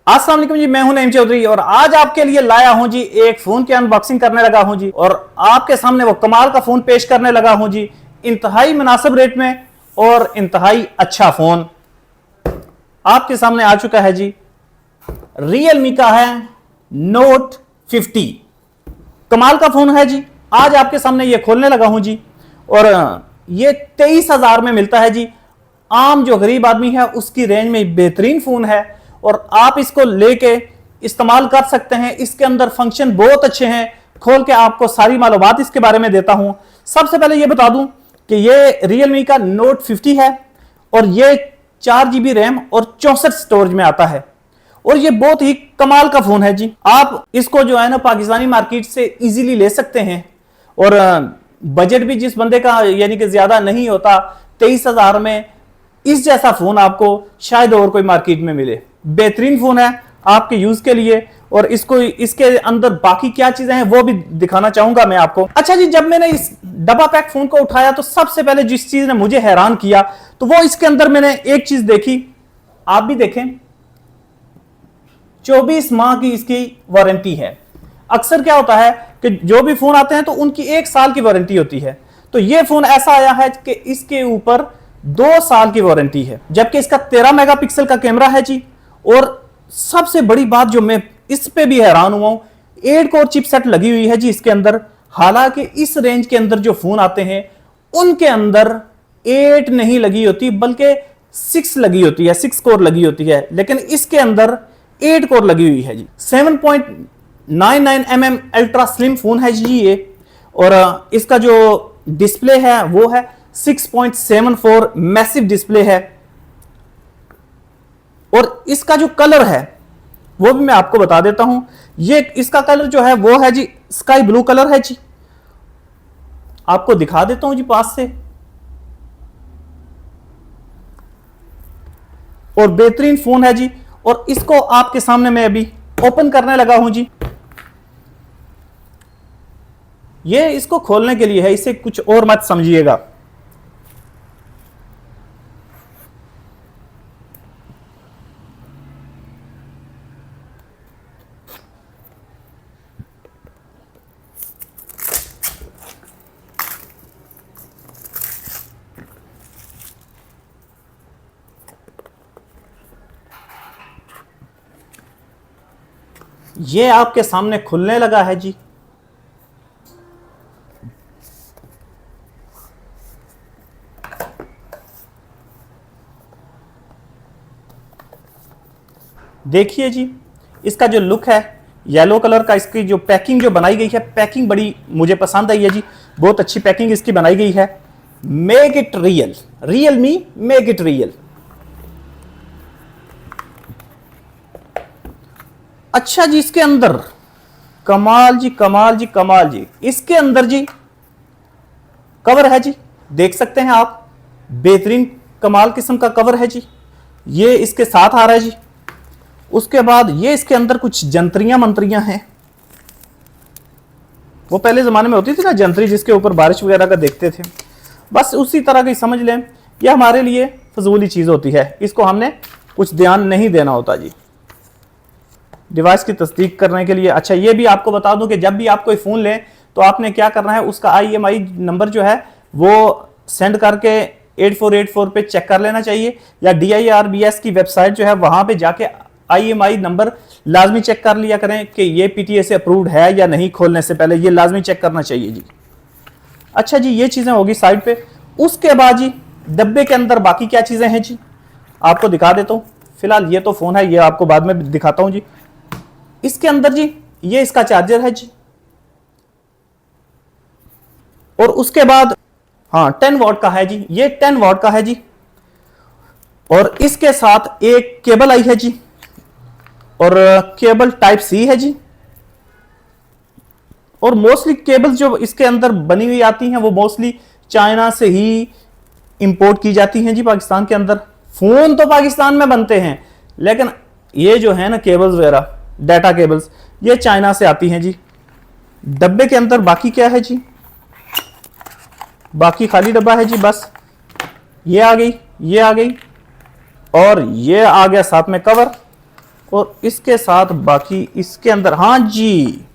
अस्सलाम वालेकुम जी, मैं हूं नईम चौधरी और आज आपके लिए लाया हूं जी एक फोन की अनबॉक्सिंग करने लगा हूं जी। और आपके सामने वो कमाल का फोन पेश करने लगा हूं जी, इंतहाई मुनासिब रेट में और इंतहाई अच्छा फोन आपके सामने आ चुका है जी। रियलमी का है नोट 50। कमाल का फोन है जी। आज आपके सामने ये खोलने लगा हूं जी और ये 23,000 में मिलता है जी। आम जो गरीब आदमी है उसकी रेंज में बेहतरीन फोन है और आप इसको लेके इस्तेमाल कर सकते हैं। इसके अंदर फंक्शन बहुत अच्छे हैं। खोल के आपको सारी मालूमात इसके बारे में देता हूं। सबसे पहले ये बता दूं कि ये रियलमी का नोट 50 है और ये 4 GB रैम और 64 स्टोरेज में आता है और ये बहुत ही कमाल का फोन है जी। आप इसको जो है ना पाकिस्तानी मार्केट से इजीली ले सकते हैं और बजट भी जिस बंदे का यानी कि ज्यादा नहीं होता, 23,000 में इस जैसा फोन आपको शायद और कोई मार्केट में मिले। बेहतरीन फोन है आपके यूज के लिए और इसके अंदर बाकी क्या चीजें हैं वो भी दिखाना चाहूंगा मैं आपको। अच्छा जी, जब मैंने इस डब्बा पैक फोन को उठाया तो सबसे पहले जिस चीज ने मुझे हैरान किया तो वो इसके अंदर मैंने एक चीज देखी, आप भी देखें, 24 माह की इसकी वारंटी है। अक्सर क्या होता है कि जो भी फोन आते हैं तो उनकी 1 साल की वारंटी होती है, तो यह फोन ऐसा आया है कि इसके ऊपर 2 साल की वारंटी है, जबकि इसका 13 मेगापिक्सल का कैमरा है जी। और सबसे बड़ी बात जो मैं इस पे भी हैरान हुआ हूं, 8 कोर चिपसेट लगी हुई है जी इसके अंदर। हालांकि इस रेंज के अंदर जो फोन आते हैं उनके अंदर 8 नहीं लगी होती बल्कि 6 लगी होती है, 6 कोर लगी होती है, लेकिन इसके अंदर 8 कोर लगी हुई है जी। 7.99 mm अल्ट्रा स्लिम फोन है जी ये। और इसका जो डिस्प्ले है वो है 6.74 मैसिव डिस्प्ले है और इसका जो कलर है वो भी मैं आपको बता देता हूं। ये इसका कलर जो है वो है जी स्काई ब्लू कलर है जी। आपको दिखा देता हूं जी पास से। और बेहतरीन फोन है जी और इसको आपके सामने मैं अभी ओपन करने लगा हूं जी। ये इसको खोलने के लिए है, इसे कुछ और मत समझिएगा। ये आपके सामने खुलने लगा है जी। देखिए जी, इसका जो लुक है येलो कलर का, इसकी जो पैकिंग जो बनाई गई है, पैकिंग बड़ी मुझे पसंद आई है जी। बहुत अच्छी पैकिंग इसकी बनाई गई है। Make it real, Realme make it real. अच्छा जी, इसके अंदर कमाल जी, कमाल जी, कमाल जी। इसके अंदर जी कवर है जी, देख सकते हैं आप, बेहतरीन कमाल किस्म का कवर है जी। ये इसके साथ आ रहा है जी। उसके बाद ये इसके अंदर कुछ जंतरियां मंत्रियां हैं। वो पहले जमाने में होती थी ना जंतरी, जिसके ऊपर बारिश वगैरह का देखते थे, बस उसी तरह की समझ लें। ये हमारे लिए फजूली चीज होती है, इसको हमने कुछ ध्यान नहीं देना होता जी डिवाइस की तस्दीक करने के लिए। अच्छा, ये भी आपको बता दूं कि जब भी आप कोई फोन लें तो आपने क्या करना है, उसका IMEI नंबर जो है वो सेंड करके 8484 पे चेक कर लेना चाहिए, या DIRBS की वेबसाइट जो है वहां पे जाके IMEI नंबर लाजमी चेक कर लिया करें कि ये PTA से अप्रूव्ड है या नहीं। खोलने से पहले ये लाजमी चेक करना चाहिए जी। अच्छा जी, ये चीजें होगी साइड पे। उसके बाद जी डब्बे के अंदर बाकी क्या चीजें हैं जी आपको दिखा देता हूं। फिलहाल ये तो फोन है, ये आपको बाद में दिखाता हूं जी। इसके अंदर जी ये इसका चार्जर है जी। और उसके बाद हाँ 10 वॉट का है जी, ये 10 वॉट का है जी। और इसके साथ एक केबल आई है जी और केबल टाइप C है जी। और मोस्टली केबल्स जो इसके अंदर बनी हुई आती हैं वो मोस्टली चाइना से ही इंपोर्ट की जाती हैं जी पाकिस्तान के अंदर। फोन तो पाकिस्तान में बनते हैं लेकिन ये जो है ना केबल्स वगैरह, डाटा केबल्स, ये चाइना से आती हैं जी। डब्बे के अंदर बाकी क्या है जी, बाकी खाली डब्बा है जी। बस ये आ गई, ये आ गई और ये आ गया साथ में कवर। और इसके साथ बाकी इसके अंदर, हाँ जी,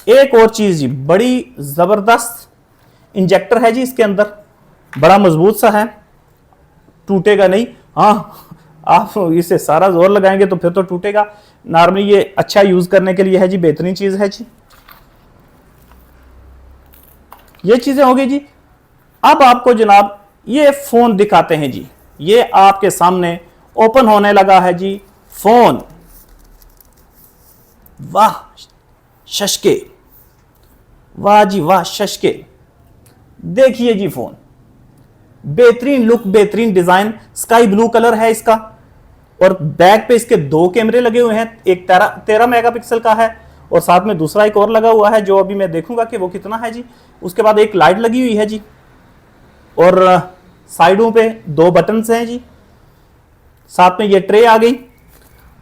एक और चीज जी, बड़ी जबरदस्त इंजेक्टर है जी इसके अंदर, बड़ा मजबूत सा है, टूटेगा नहीं। हाँ, आप इसे सारा जोर लगाएंगे तो फिर तो टूटेगा। नॉर्मली ये अच्छा यूज करने के लिए है जी, बेहतरीन चीज है जी। ये चीजें हो गई जी। अब आपको जनाब ये फोन दिखाते हैं जी। ये आपके सामने ओपन होने लगा है जी फोन। वाह शशके, वाह जी वाह शशके, देखिए जी फोन, बेहतरीन लुक, बेहतरीन डिजाइन, स्काई ब्लू कलर है इसका। और बैक पे इसके 2 कैमरे लगे हुए हैं, एक 13 मेगापिक्सल का है और साथ में दूसरा एक और लगा हुआ है जो अभी मैं देखूंगा कि वो कितना है जी। उसके बाद एक लाइट लगी हुई है जी और साइडों पे 2 बटन्स हैं जी। साथ में ये ट्रे आ गई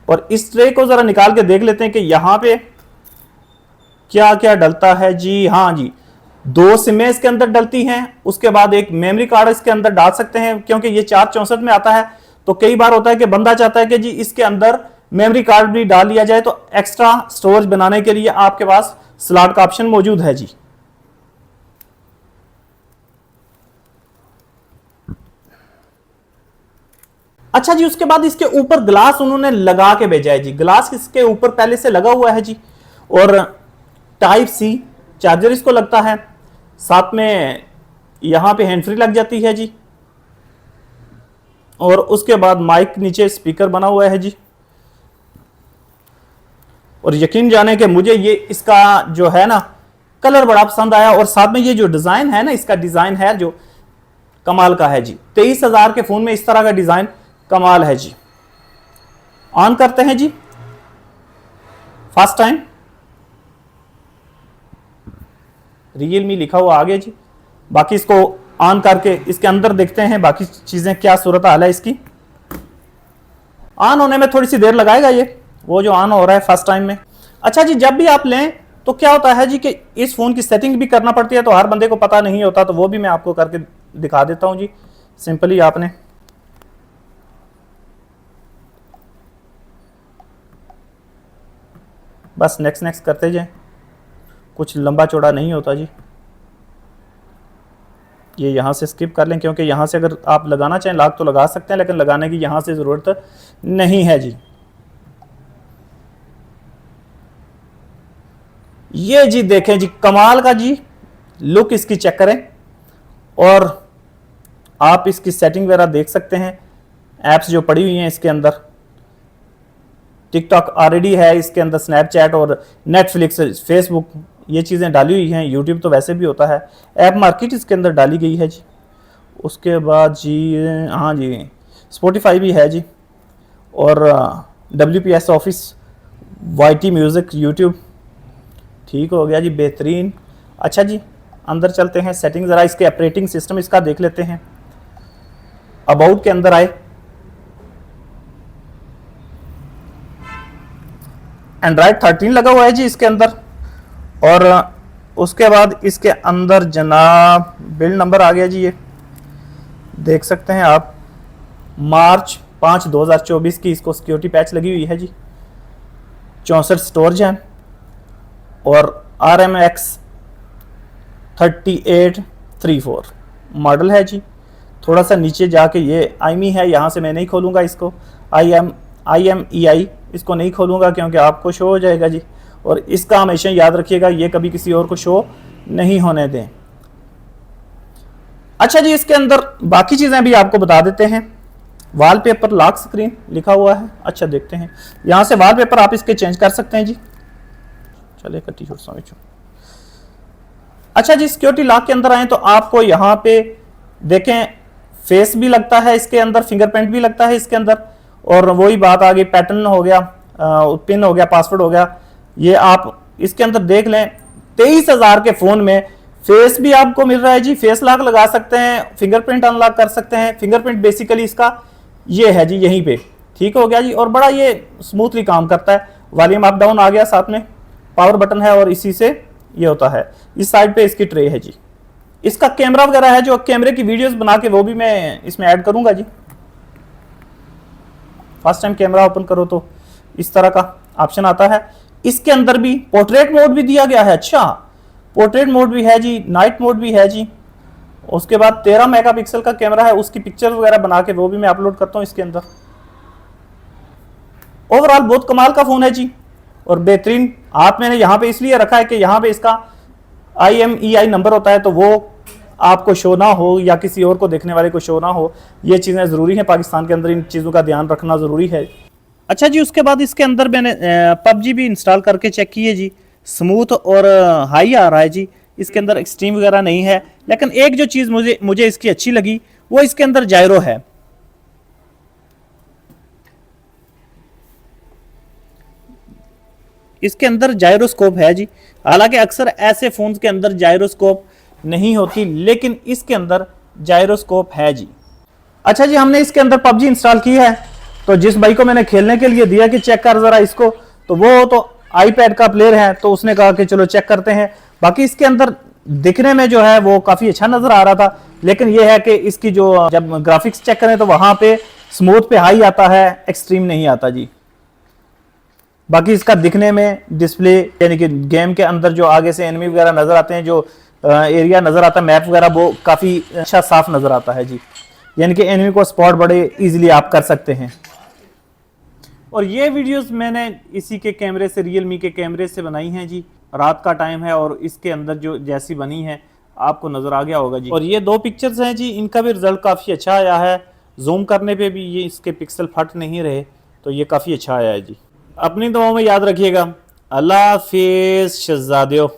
और इस ट्रे को जरा निकाल के देख लेते हैं कि यहां पे क्या क्या डलता है जी। हाँ जी, 2 सिमें इसके अंदर डलती हैं। उसके बाद एक मेमोरी कार्ड इसके अंदर डाल सकते हैं, क्योंकि ये 464 में आता है। तो कई बार होता है कि बंदा चाहता है कि जी इसके अंदर मेमोरी कार्ड भी डाल लिया जाए, तो एक्स्ट्रा स्टोरेज बनाने के लिए आपके पास स्लॉट का ऑप्शन मौजूद है जी। अच्छा जी, उसके बाद इसके ऊपर ग्लास उन्होंने लगा के भेजा है जी। ग्लास इसके ऊपर पहले से लगा हुआ है जी और टाइप सी चार्जर इसको लगता है। साथ में यहां पे हैंड फ्री लग जाती है जी और उसके बाद माइक, नीचे स्पीकर बना हुआ है जी। और यकीन जाने कि मुझे ये इसका जो है ना कलर बड़ा पसंद आया और साथ में ये जो डिजाइन है ना, इसका डिजाइन है जो कमाल का है जी। 23,000 के फोन में इस तरह का डिजाइन कमाल है जी। ऑन करते हैं जी फर्स्ट टाइम, रियलमी लिखा हुआ आ गया जी। बाकी इसको ऑन करके इसके अंदर देखते हैं बाकी चीजें क्या सूरत हाल है इसकी। ऑन होने में थोड़ी सी देर लगाएगा ये, वो जो ऑन हो रहा है फर्स्ट टाइम में। अच्छा जी, जब भी आप लें तो क्या होता है जी कि इस फोन की सेटिंग भी करना पड़ती है, तो हर बंदे को पता नहीं होता, तो वो भी मैं आपको करके दिखा देता हूं जी। सिंपली आपने बस नेक्स्ट नेक्स्ट करते जाएं, कुछ लंबा चौड़ा नहीं होता जी। ये यहाँ से स्किप कर लें, क्योंकि यहाँ से अगर आप लगाना चाहें लॉक तो लगा सकते हैं, लेकिन लगाने की यहाँ से ज़रूरत नहीं है जी। ये जी देखें जी, कमाल का जी लुक इसकी चेक करें और आप इसकी सेटिंग वगैरह देख सकते हैं। ऐप्स जो पड़ी हुई हैं इसके अंदर, टिकटॉक ऑलरेडी है इसके अंदर, स्नैपचैट और नेटफ्लिक्स, फेसबुक, ये चीज़ें डाली हुई हैं। यूट्यूब तो वैसे भी होता है। ऐप मार्केट इसके अंदर डाली गई है जी। उसके बाद जी हाँ जी, स्पॉटिफाई भी है जी और WPS office, YT music, YouTube. ठीक हो गया जी, बेहतरीन। अच्छा जी, अंदर चलते हैं, सेटिंग ज़रा इसके ऑपरेटिंग सिस्टम इसका देख लेते हैं। अबाउट के अंदर आए, एंड्रॉयड 13 लगा हुआ है जी इसके अंदर। और उसके बाद इसके अंदर जनाब बिल्ड नंबर आ गया जी, ये देख सकते हैं आप, मार्च 5 2024 की इसको सिक्योरिटी पैच लगी हुई है जी। 64 स्टोरेज हैं और RMX 3834 मॉडल है जी। थोड़ा सा नीचे जाके ये IMEI है, यहाँ से मैं नहीं खोलूँगा इसको, IMEI इसको नहीं खोलूँगा क्योंकि आपको शो हो जाएगा जी। और इसका हमेशा याद रखिएगा, ये कभी किसी और को शो नहीं होने दें। अच्छा जी, इसके अंदर बाकी चीज़ें भी आपको बता देते हैं। वॉलपेपर लॉक स्क्रीन लिखा हुआ है। अच्छा देखते हैं, यहाँ से वॉलपेपर आप इसके चेंज कर सकते हैं जी। चले कटी छोड़ समझो। अच्छा जी, सिक्योरिटी लॉक के अंदर आए तो आपको यहाँ पे देखें फेस भी लगता है इसके अंदर, फिंगरप्रिंट भी लगता है इसके अंदर। और वही बात आ गई, पैटर्न हो गया, पिन हो गया, पासवर्ड हो गया, ये आप इसके अंदर देख लें। 23,000 के फोन में फेस भी आपको मिल रहा है जी। फेस लॉक लगा सकते हैं, फिंगरप्रिंट अनलॉक कर सकते हैं। फिंगरप्रिंट बेसिकली इसका ये है जी, यहीं पे। ठीक हो गया जी, और बड़ा ये स्मूथली काम करता है। वॉल्यूम अप डाउन आ गया, साथ में पावर बटन है और इसी से ये होता है। इस साइड पे इसकी ट्रे है जी। इसका कैमरा वगैरह है जो कैमरे की वीडियोस बना के वो भी मैं इसमें ऐड करूंगा जी। फर्स्ट टाइम कैमरा ओपन करो तो इस तरह का ऑप्शन आता है। इसके अंदर भी पोर्ट्रेट मोड भी दिया गया है। अच्छा, पोर्ट्रेट मोड भी है जी, नाइट मोड भी है जी। उसके बाद 13 मेगापिक्सल का कैमरा है, उसकी पिक्चर वगैरह बना के वो भी मैं अपलोड करता हूँ इसके अंदर। ओवरऑल बहुत कमाल का फोन है जी और बेहतरीन। आप मैंने यहाँ पे इसलिए रखा है कि यहाँ पे इसका IMEI नंबर होता है, तो वो आपको शो ना हो या किसी और को देखने वाले को शो ना हो। ये चीज़ें ज़रूरी हैं, पाकिस्तान के अंदर इन चीज़ों का ध्यान रखना ज़रूरी है। अच्छा जी, उसके बाद इसके अंदर मैंने PUBG भी इंस्टॉल करके चेक की है जी। स्मूथ और हाई आ रहा है जी, इसके अंदर एक्सट्रीम वगैरह नहीं है। लेकिन एक जो चीज़ मुझे इसकी अच्छी लगी वो इसके अंदर जायरो है। इसके अंदर जायरोस्कोप है जी। हालांकि अक्सर ऐसे फोन्स के अंदर जायरोस्कोप नहीं होती, लेकिन इसके अंदर जायरोस्कोप है जी। अच्छा जी, हमने इसके अंदर PUBG इंस्टॉल की है, तो जिस भाई को मैंने खेलने के लिए दिया कि चेक कर जरा इसको, तो वो तो iPad का प्लेयर है, तो उसने कहा कि चलो चेक करते हैं। बाकी इसके अंदर दिखने में जो है वो काफ़ी अच्छा नज़र आ रहा था, लेकिन ये है कि इसकी जो जब ग्राफिक्स चेक करें तो वहाँ पे स्मूथ पे हाई आता है, एक्सट्रीम नहीं आता जी। बाकी इसका दिखने में डिस्प्ले, यानी कि गेम के अंदर जो आगे से एनिमी वगैरह नज़र आते हैं, जो एरिया नज़र आता है, मैप वगैरह, वो काफ़ी अच्छा साफ नज़र आता है जी। यानी कि एनिमी को स्पॉट बड़े इजीली आप कर सकते हैं। और ये वीडियोस मैंने इसी के कैमरे से, Realme के कैमरे से बनाई हैं जी। रात का टाइम है और इसके अंदर जो जैसी बनी है आपको नज़र आ गया होगा जी। और ये 2 पिक्चर्स हैं जी, इनका भी रिजल्ट काफ़ी अच्छा आया है। जूम करने पे भी ये इसके पिक्सल फट नहीं रहे, तो ये काफ़ी अच्छा आया है जी। अपनी दुआओं में याद रखिएगा। अल्लाह हाफिज़ शहज़ादियों।